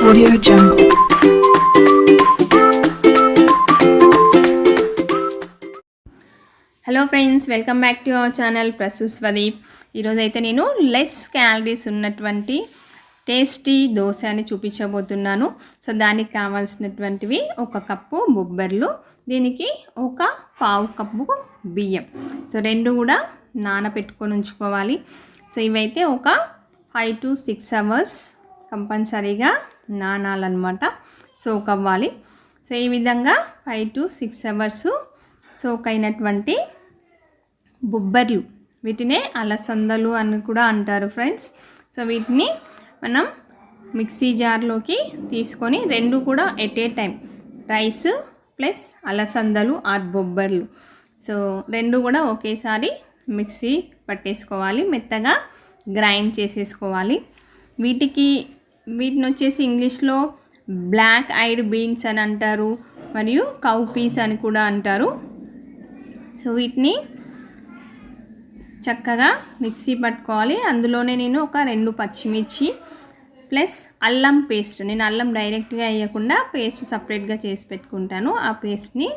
Audio Jungle. Hello friends, welcome back to our channel PraSu. ఈరోజు అయితే నేను less calories ఉన్నటువంటి టేస్టీ దోశ అని చూపించబోతున్నాను. సో దానికి కావాల్సినటువంటివి 1 కప్పు బొబ్బర్లు, దీనికి 1/4 కప్పు బియ్యం. సో రెండు కూడా నానబెట్టుకొని ఉంచుకోవాలి. సో ఇవైతే ఒక 5 to 6 అవర్స్ కంపల్సరీగా నానాలన్నమాట, సోక్ అవ్వాలి. సో ఈ విధంగా 5 to 6 అవర్స్ సోక్ అయినటువంటి బొబ్బర్లు, వీటినే అలసందలు అని కూడా అంటారు ఫ్రెండ్స్. సో వీటిని మనం మిక్సీ జార్లోకి తీసుకొని రెండు కూడా at a time, rice plus అలసందలు ఆర్ బొబ్బర్లు, సో రెండు కూడా ఒకేసారి మిక్సీ పట్టేసుకోవాలి, మెత్తగా గ్రైండ్ చేసేసుకోవాలి. వీటిని వచ్చేసి ఇంగ్లీష్లో బ్లాక్ ఐడ్ బీన్స్ అని అంటారు, మరియు కౌపీస్ అని కూడా అంటారు. సో వీటిని చక్కగా మిక్సీ పట్టుకోవాలి. అందులోనే నేను ఒక 2 పచ్చిమిర్చి ప్లస్ అల్లం పేస్ట్, నేను అల్లం డైరెక్ట్గా వేయకుండా పేస్ట్ సపరేట్గా చేసి పెట్టుకుంటాను, ఆ పేస్ట్ని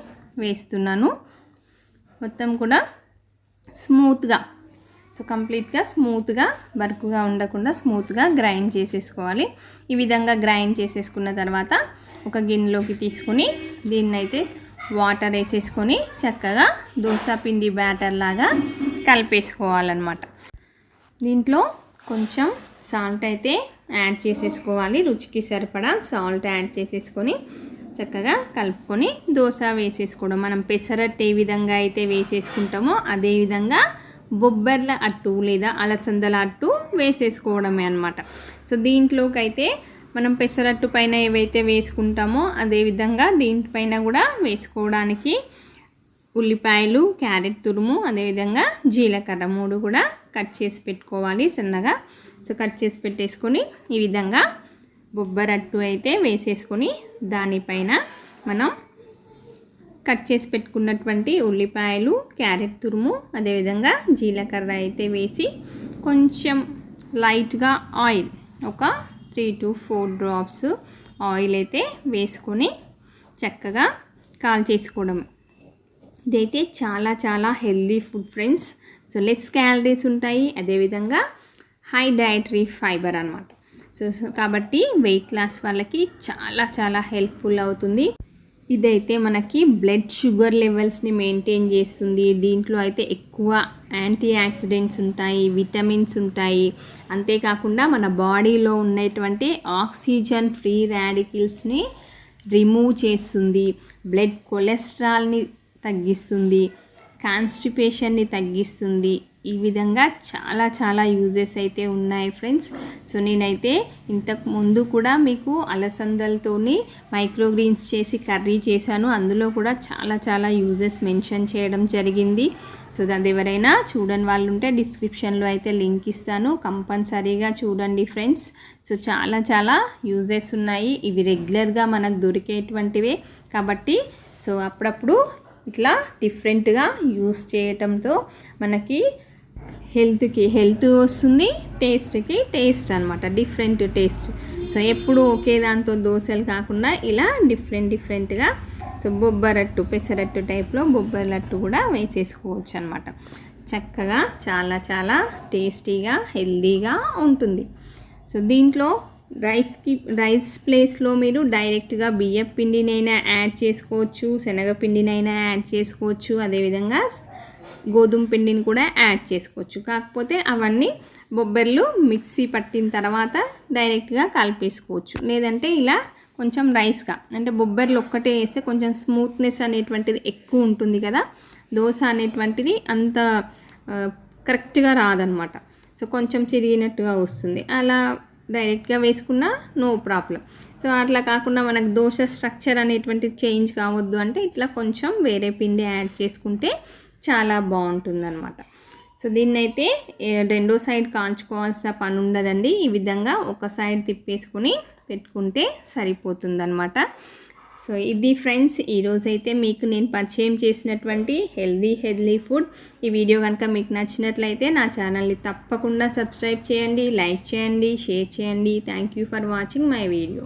వేస్తున్నాను. మొత్తం కూడా స్మూత్గా, సో కంప్లీట్గా స్మూత్గా, బరుకుగా ఉండకుండా స్మూత్గా గ్రైండ్ చేసేసుకోవాలి. ఈ విధంగా గ్రైండ్ చేసేసుకున్న తర్వాత ఒక గిన్నెలోకి తీసుకొని దీన్నైతే వాటర్ వేసేసుకొని చక్కగా దోశ పిండి బ్యాటర్ లాగా కలిపేసుకోవాలన్నమాట. దీంట్లో కొంచెం సాల్ట్ అయితే యాడ్ చేసేసుకోవాలి, రుచికి సరిపడా సాల్ట్ యాడ్ చేసేసుకొని చక్కగా కలుపుకొని దోశ వేసేసుకోవడం. మనం పెసరట్టు ఏ విధంగా అయితే వేసేసుకుంటామో అదే విధంగా బొబ్బర్ల అట్టు లేదా అలసందల అట్టు వేసేసుకోవడమే అన్నమాట. సో దీంట్లోకి అయితే మనం పెసరట్టు పైన ఏవైతే వేసుకుంటామో అదేవిధంగా దీనిపైన కూడా వేసుకోవడానికి ఉల్లిపాయలు, క్యారెట్ తురుము, అదేవిధంగా జీలకర్ర 3 కూడా కట్ చేసి పెట్టుకోవాలి సన్నగా. సో కట్ చేసి పెట్టేసుకొని ఈ విధంగా బొబ్బరట్టు అయితే వేసేసుకొని దానిపైన మనం కట్ చేసి పెట్టుకున్నటువంటి ఉల్లిపాయలు, క్యారెట్ తురుము, అదేవిధంగా జీలకర్ర అయితే వేసి కొంచెం లైట్గా ఆయిల్, ఒక 3 to 4 డ్రాప్స్ ఆయిల్ అయితే వేసుకొని చక్కగా కాల్చేసుకోవడం. ఇదైతే చాలా చాలా healthy food friends. So less calories ఉంటాయి, అదేవిధంగా హై డైటరీ ఫైబర్ అన్నమాట. సో కాబట్టి వెయిట్ లాస్ వాళ్ళకి చాలా చాలా హెల్ప్ఫుల్ అవుతుంది. ఇదైతే మనకి బ్లడ్ షుగర్ లెవెల్స్ని మెయింటైన్ చేస్తుంది. దీంట్లో అయితే ఎక్కువ యాంటీ ఆక్సిడెంట్స్ ఉంటాయి, విటమిన్స్ ఉంటాయి. అంతేకాకుండా మన బాడీలో ఉన్నటువంటి ఆక్సిజన్ ఫ్రీ రాడికల్స్ని రిమూవ్ చేస్తుంది, బ్లడ్ కొలెస్ట్రాల్ని తగ్గిస్తుంది, కాన్స్టిపేషన్ని తగ్గిస్తుంది. ఈ విధంగా చాలా చాలా యూజెస్ అయితే ఉన్నాయి ఫ్రెండ్స్. సో నేనైతే ఇంతకు ముందు కూడా మీకు అలసందలతోని మైక్రోగ్రీన్స్ చేసి కర్రీ చేశాను, అందులో కూడా చాలా చాలా యూజెస్ మెన్షన్ చేయడం జరిగింది. సో అది ఎవరైనా చూడని వాళ్ళు ఉంటే డిస్క్రిప్షన్లో అయితే లింక్ ఇస్తాను, కంపల్సరీగా చూడండి ఫ్రెండ్స్. సో చాలా చాలా యూజెస్ ఉన్నాయి, ఇవి రెగ్యులర్గా మనకు దొరికేటువంటివే కాబట్టి సో అప్పుడప్పుడు ఇట్లా డిఫరెంట్గా యూస్ చేయటంతో మనకి హెల్త్కి హెల్త్ వస్తుంది, టేస్ట్కి టేస్ట్ అనమాట, డిఫరెంట్ టేస్ట్. సో ఎప్పుడు ఒకే దాంతో దోశలు కాకుండా ఇలా డిఫరెంట్గా సో బొబ్బరట్టు, పెసరట్టు టైప్లో బొబ్బరట్టు కూడా వేసేసుకోవచ్చు అనమాట. చక్కగా చాలా చాలా టేస్టీగా హెల్తీగా ఉంటుంది. సో దీంట్లో రైస్ ప్లేస్లో మీరు డైరెక్ట్గా బియ్యం పిండినైనా యాడ్ చేసుకోవచ్చు, శనగపిండినైనా యాడ్ చేసుకోవచ్చు, అదేవిధంగా గోధుమ పిండిని కూడా యాడ్ చేసుకోవచ్చు. కాకపోతే అవన్నీ బొబ్బర్లు మిక్సీ పట్టిన తర్వాత డైరెక్ట్గా కలిపేసుకోవచ్చు. లేదంటే ఇలా కొంచెం రైస్గా, అంటే బొబ్బర్లు ఒక్కటే వేస్తే కొంచెం స్మూత్నెస్ అనేటువంటిది ఎక్కువ ఉంటుంది కదా, దోశ అనేటువంటిది అంత కరెక్ట్గా రాదనమాట. సో కొంచెం చిరిగినట్టుగా వస్తుంది, అలా డైరెక్ట్గా వేసుకున్నా నో ప్రాబ్లం. సో అట్లా కాకుండా మనకు దోశ స్ట్రక్చర్ అనేటువంటిది చేంజ్ కావద్దు అంటే ఇట్లా కొంచెం వేరే పిండి యాడ్ చేసుకుంటే చాలా బాగుంటుందన్నమాట. సో దీన్నైతే రెండో సైడ్ కాల్చుకోవాల్సిన పని ఉండదండి. ఈ విధంగా ఒక సైడ్ తిప్పేసుకొని పెట్టుకుంటే సరిపోతుందన్నమాట. సో ఇది ఫ్రెండ్స్, ఈరోజైతే మీకు నేను పరిచయం చేసినటువంటి హెల్దీ ఫుడ్. ఈ వీడియో కనుక మీకు నచ్చినట్లయితే నా ఛానల్ని తప్పకుండా సబ్స్క్రైబ్ చేయండి, లైక్ చేయండి, షేర్ చేయండి. Thank you for watching my video.